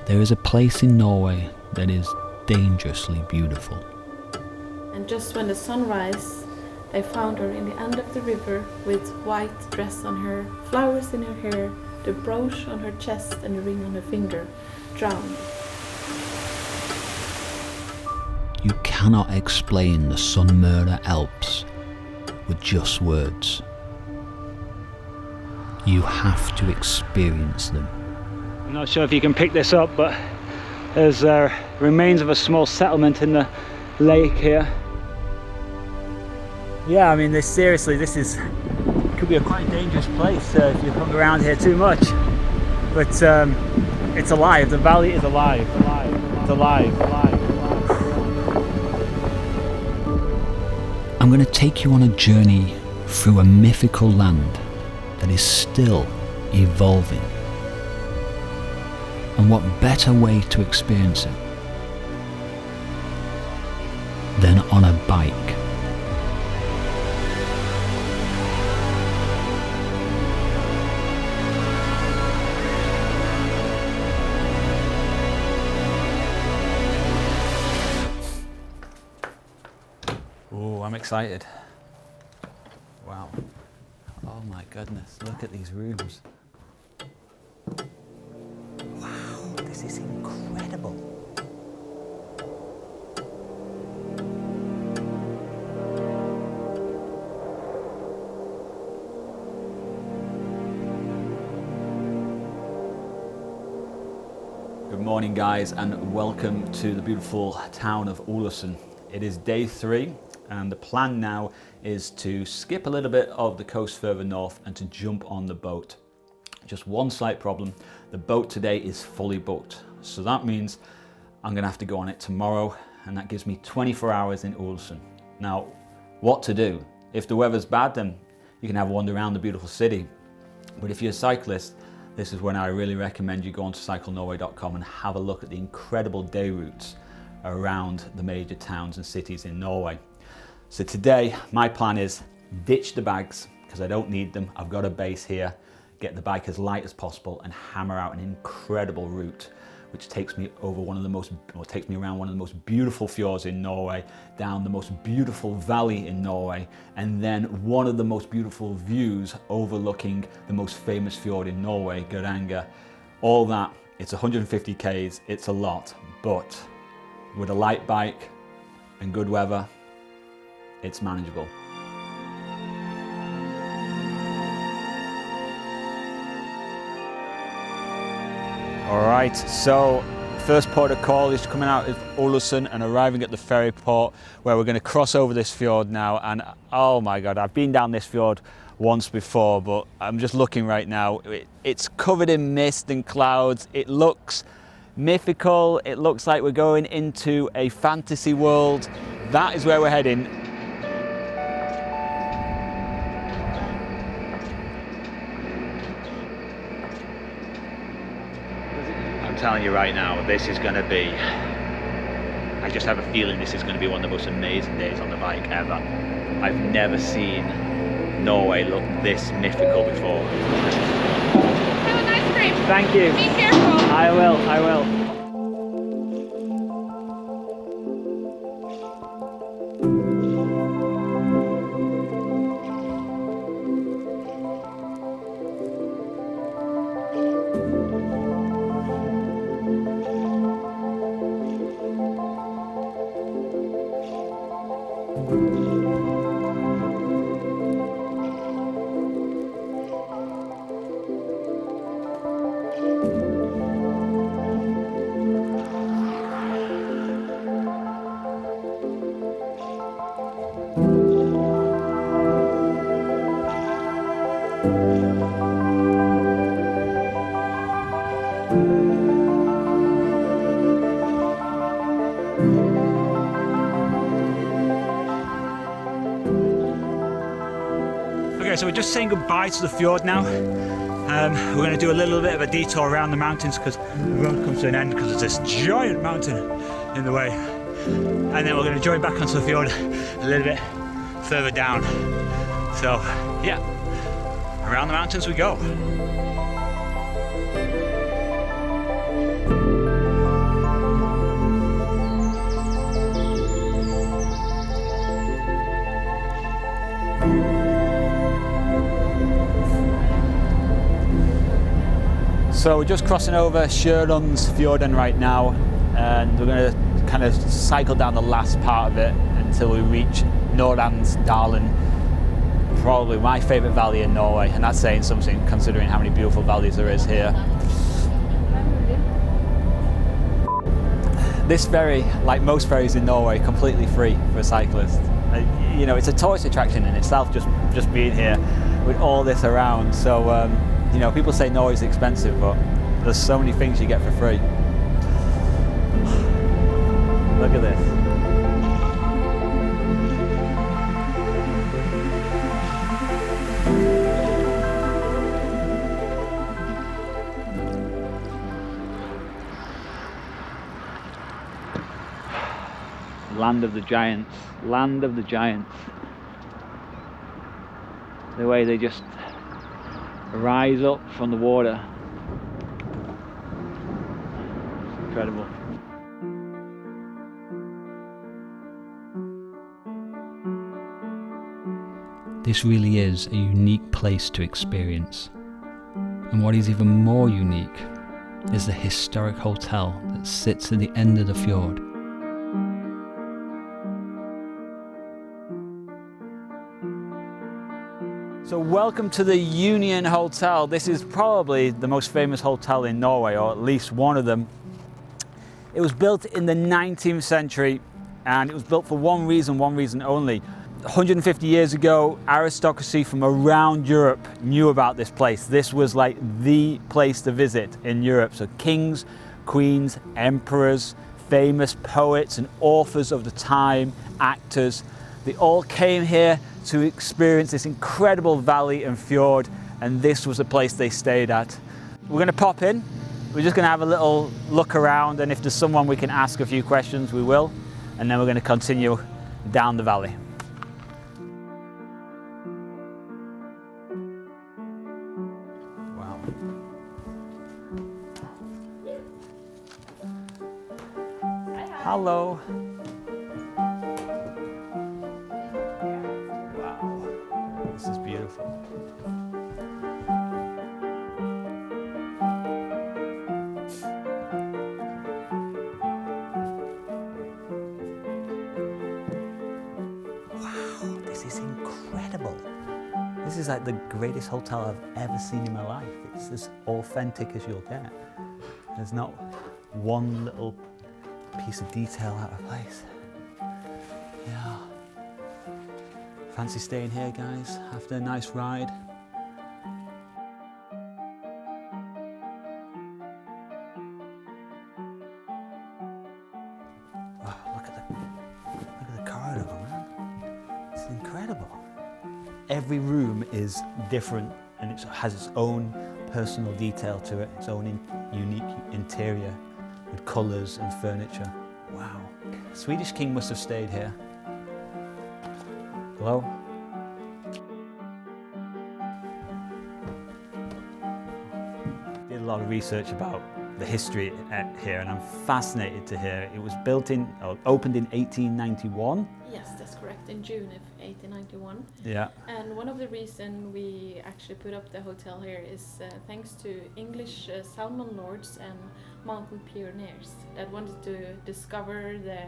There is a place in Norway that is dangerously beautiful. And just when the sun rises, they found her in the end of the river with white dress on her, flowers in her hair, the brooch on her chest and the ring on her finger, drowned. You cannot explain the Sunnmøre Alps with just words. You have to experience them. I'm not sure if you can pick this up, but there's remains of a small settlement in the lake here. Yeah, I mean, this could be a quite dangerous place if you hung around here too much. But it's alive. The valley is alive. It's alive. I'm going to take you on a journey through a mythical land that is still evolving. And what better way to experience it than on a bike? Oh, I'm excited. Wow. Oh my goodness, look at these rooms. Wow, this is incredible. Good morning guys, and welcome to the beautiful town of Ålesund. It is day 3. And the plan now is to skip a little bit of the coast further north and to jump on the boat. Just one slight problem, the boat today is fully booked. So that means I'm gonna have to go on it tomorrow, and that gives me 24 hours in Ålesund. Now, what to do? If the weather's bad, then you can have a wander around the beautiful city. But if you're a cyclist, this is when I really recommend you go onto cyclenorway.com and have a look at the incredible day routes around the major towns and cities in Norway. So today, my plan is ditch the bags because I don't need them. I've got a base here, get the bike as light as possible and hammer out an incredible route which takes me around one of the most beautiful fjords in Norway, down the most beautiful valley in Norway, and then one of the most beautiful views overlooking the most famous fjord in Norway, Geiranger. All that, it's 150 k's, it's a lot, but with a light bike and good weather, it's manageable. All right, so first port of call is coming out of Ålesund and arriving at the ferry port where we're going to cross over this fjord now. And oh my God, I've been down this fjord once before, but I'm just looking right now. It's covered in mist and clouds. It looks mythical. It looks like we're going into a fantasy world. That is where we're heading. I'm telling you right now, this is going to be, I just have a feeling this is going to be one of the most amazing days on the bike ever. I've never seen Norway look this mythical before. Have a nice trip. Thank you. Be careful. I will. Okay, so we're just saying goodbye to the fjord now. We're going to do a little bit of a detour around the mountains because the road comes to an end because there's this giant mountain in the way. And then we're going to join back onto the fjord a little bit further down. So yeah, around the mountains we go. So we're just crossing over Hjørundfjorden right now, and we're going to kind of cycle down the last part of it until we reach Norangdalen, probably my favourite valley in Norway, and that's saying something considering how many beautiful valleys there is here. This ferry, like most ferries in Norway, completely free for a cyclist. You know, it's a tourist attraction in itself, just being here with all this around. So, you know, people say Norway's expensive, but there's so many things you get for free. Look at this. Land of the giants, land of the giants. The way they just rise up from the water. It's incredible. This really is a unique place to experience. And what is even more unique is the historic hotel that sits at the end of the fjord. So welcome to the Union Hotel. This is probably the most famous hotel in Norway, or at least one of them. It was built in the 19th century, and it was built for one reason only. 150 years ago, aristocracy from around Europe knew about this place. This was like the place to visit in Europe. So kings, queens, emperors, famous poets and authors of the time, actors, they all came here to experience this incredible valley and fjord, and this was the place they stayed at. We're going to pop in. We're just going to have a little look around, and if there's someone we can ask a few questions, we will, and then we're going to continue down the valley. Wow. Hello. This is beautiful. Wow, this is incredible. This is like the greatest hotel I've ever seen in my life. It's as authentic as you'll get. There's not one little piece of detail out of place. Yeah. Fancy staying here, guys, after a nice ride? Wow, look at the corridor, man. It's incredible. Every room is different, and it has its own personal detail to it, its own unique interior with colours and furniture. Wow. The Swedish king must have stayed here. Hello? Did a lot of research about the history here, and I'm fascinated to hear it was opened in 1891. Yes, that's correct, in June of 1891. Yeah. And one of the reasons we actually put up the hotel here is thanks to English salmon lords and mountain pioneers that wanted to discover the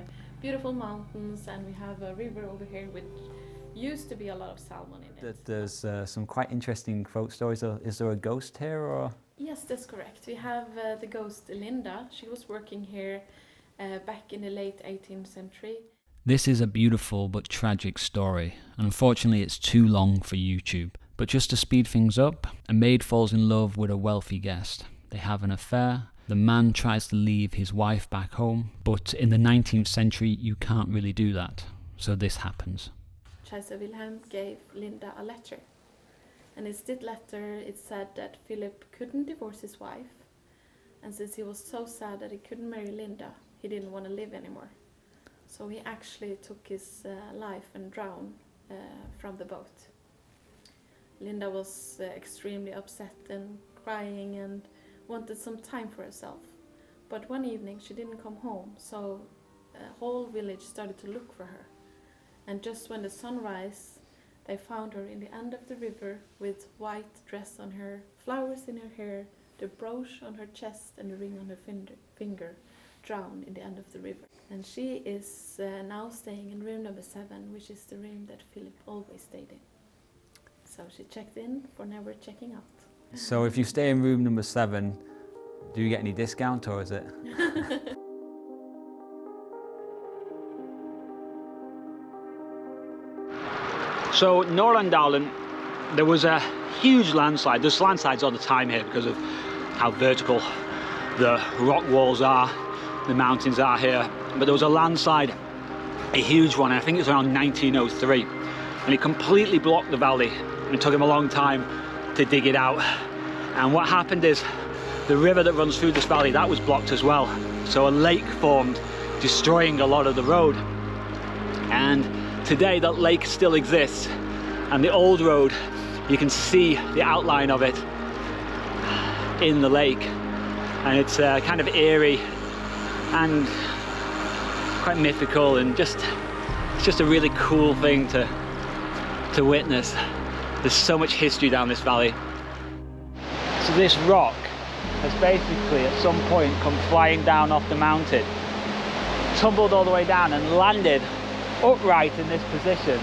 beautiful mountains, and we have a river over here which used to be a lot of salmon in it. There's some quite interesting folk stories. Is there a ghost here, or? Yes, that's correct. We have the ghost Linda. She was working here back in the late 18th century. This is a beautiful but tragic story, and unfortunately it's too long for YouTube. But just to speed things up, a maid falls in love with a wealthy guest. They have an affair. The man tries to leave his wife back home, but in the 19th century you can't really do that. So this happens. Kaiser Wilhelm gave Linda a letter. And in this letter it said that Philip couldn't divorce his wife, and since he was so sad that he couldn't marry Linda, he didn't want to live anymore. So he actually took his life and drowned from the boat. Linda was extremely upset and crying and wanted some time for herself. But one evening she didn't come home, so the whole village started to look for her. And just when the sun rose, they found her in the end of the river with white dress on her, flowers in her hair, the brooch on her chest and the ring on her finger drowned in the end of the river. And she is now staying in room number 7, which is the room that Philip always stayed in. So she checked in for never checking out. So if you stay in room number 7, do you get any discount, or is it? So Norangdalen, there was a huge landslide. There's landslides all the time here because of how vertical the rock walls are, the mountains are here. But there was a landslide, a huge one, I think it was around 1903. And it completely blocked the valley. And it took him a long time to dig it out. And what happened is, the river that runs through this valley, that was blocked as well. So a lake formed, destroying a lot of the road. And today that lake still exists. And the old road, you can see the outline of it in the lake. And it's kind of eerie and quite mythical, and it's just a really cool thing to witness. There's so much history down this valley. So this rock has basically at some point come flying down off the mountain, tumbled all the way down and landed upright in this position.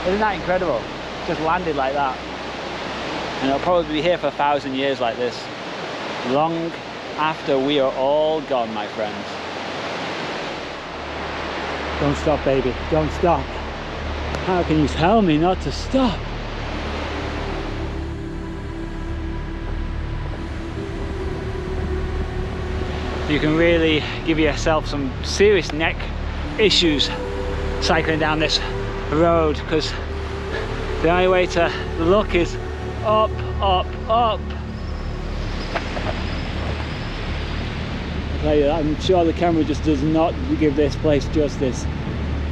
Isn't that incredible? Just landed like that. And it'll probably be here for 1,000 years like this, long after we are all gone, my friends. Don't stop, baby, don't stop. How can you tell me not to stop? You can really give yourself some serious neck issues cycling down this road, because the only way to look is up, up, up. I'm sure the camera just does not give this place justice.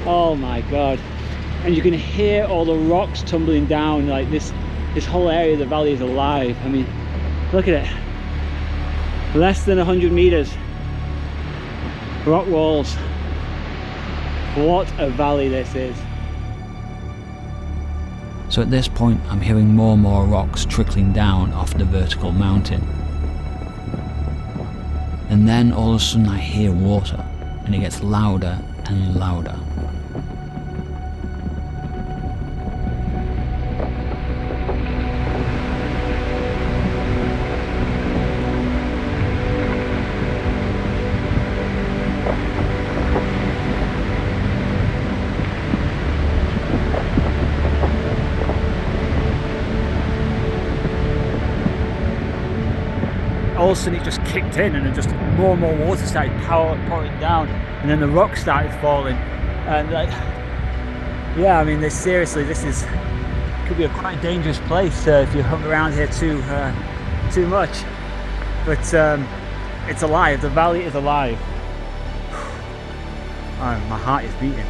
Oh my god. And you can hear all the rocks tumbling down, like this whole area of the valley is alive. I mean, look at it. Less than 100 meters. Rock walls. What a valley this is. So at this point I'm hearing more and more rocks trickling down off the vertical mountain. And then all of a sudden I hear water, and it gets louder and louder. All of a sudden it just kicked in, and then just more and more water started pouring down, and then the rocks started falling, and yeah, I mean, this could be a quite dangerous place if you hung around here too much. But it's alive. The valley is alive. Oh, my heart is beating.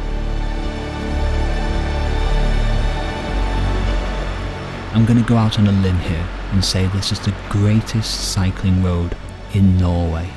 I'm going to go out on a limb here and say this is the greatest cycling road in Norway.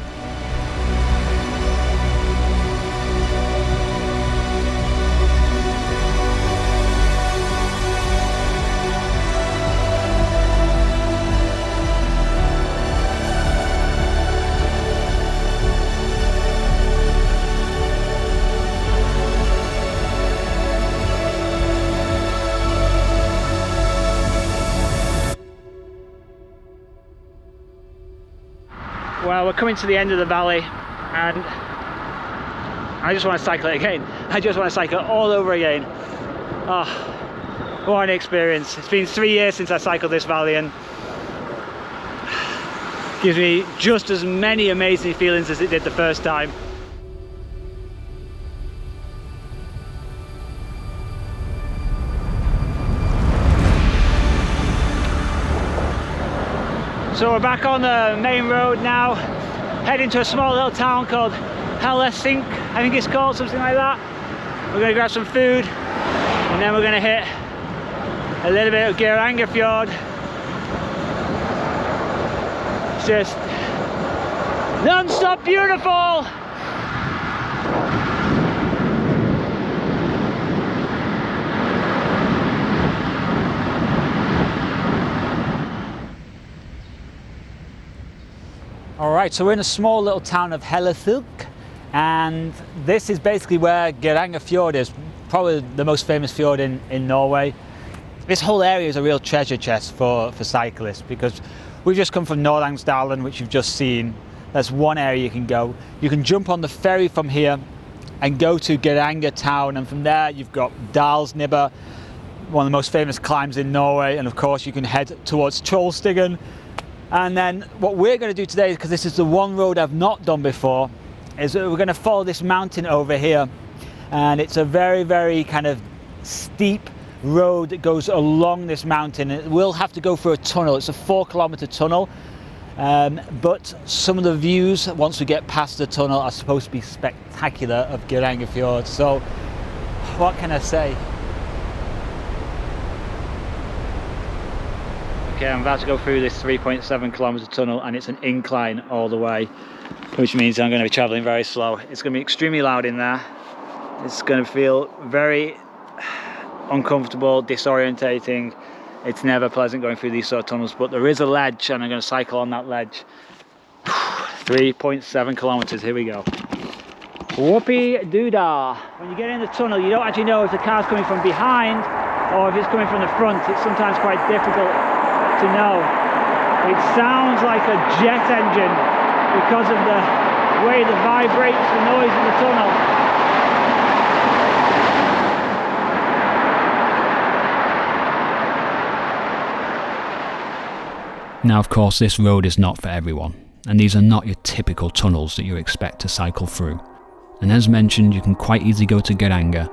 Well, we're coming to the end of the valley, and I just want to cycle it again. I just want to cycle it all over again. Oh, what an experience. It's been 3 years since I cycled this valley, and gives me just as many amazing feelings as it did the first time. So we're back on the main road now, heading to a small little town called Hellesylt, I think it's called, something like that. We're going to grab some food, and then we're going to hit a little bit of Geiranger Fjord. It's just non-stop beautiful! Right, so we're in a small little town of Hellesylt, and this is basically where Geiranger Fjord is, probably the most famous fjord in Norway. This whole area is a real treasure chest for cyclists, because we've just come from Norangdalen, which you've just seen. That's one area you can go. You can jump on the ferry from here and go to Geiranger town, and from there you've got Dalsnibber, one of the most famous climbs in Norway, and of course you can head towards Trollstigen. And then what we're going to do today, because this is the one road I've not done before, is that we're going to follow this mountain over here, and it's a very, very kind of steep road that goes along this mountain. It will have to go through a tunnel. It's a 4-kilometer tunnel, but some of the views once we get past the tunnel are supposed to be spectacular of Geiranger Fjord. So what can I say? Okay, I'm about to go through this 3.7 kilometer tunnel, and it's an incline all the way, which means I'm going to be traveling very slow. It's going to be extremely loud in there. It's going to feel very uncomfortable, disorientating. It's never pleasant going through these sort of tunnels, but there is a ledge, and I'm going to cycle on that ledge. 3.7 kilometers, here we go. Whoopie doodah. When you get in the tunnel, you don't actually know if the car's coming from behind or if it's coming from the front. It's sometimes quite difficult to know. It sounds like a jet engine because of the way that vibrates the noise in the tunnel. Now, of course, this road is not for everyone, and these are not your typical tunnels that you expect to cycle through. And as mentioned, you can quite easily go to Geiranger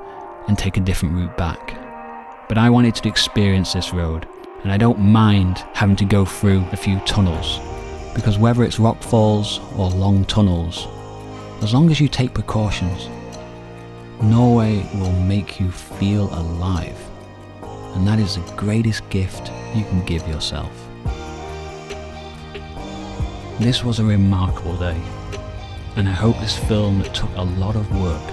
and take a different route back. But I wanted to experience this road, and I don't mind having to go through a few tunnels, because whether it's rockfalls or long tunnels, as long as you take precautions, Norway will make you feel alive, and that is the greatest gift you can give yourself. This was a remarkable day, and I hope this film that took a lot of work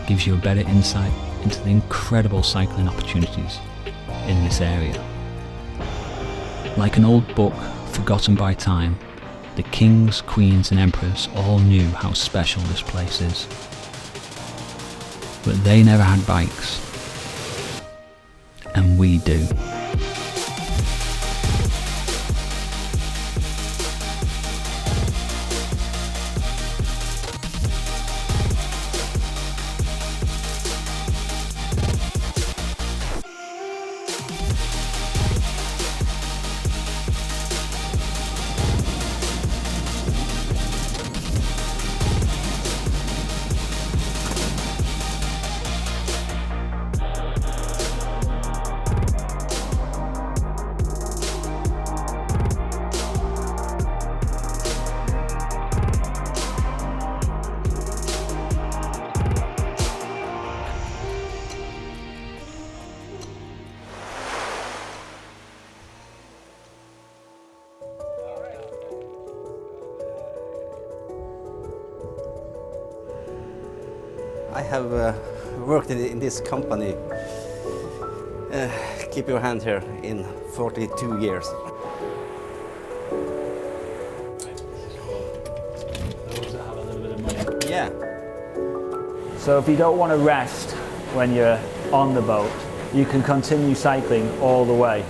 gives you a better insight into the incredible cycling opportunities in this area. Like an old book forgotten by time, the kings, queens and emperors all knew how special this place is. But they never had bikes, and we do. I have worked in this company, keep your hand here, in 42 years. Those that have a little bit of money. Yeah. So if you don't want to rest when you're on the boat, you can continue cycling all the way.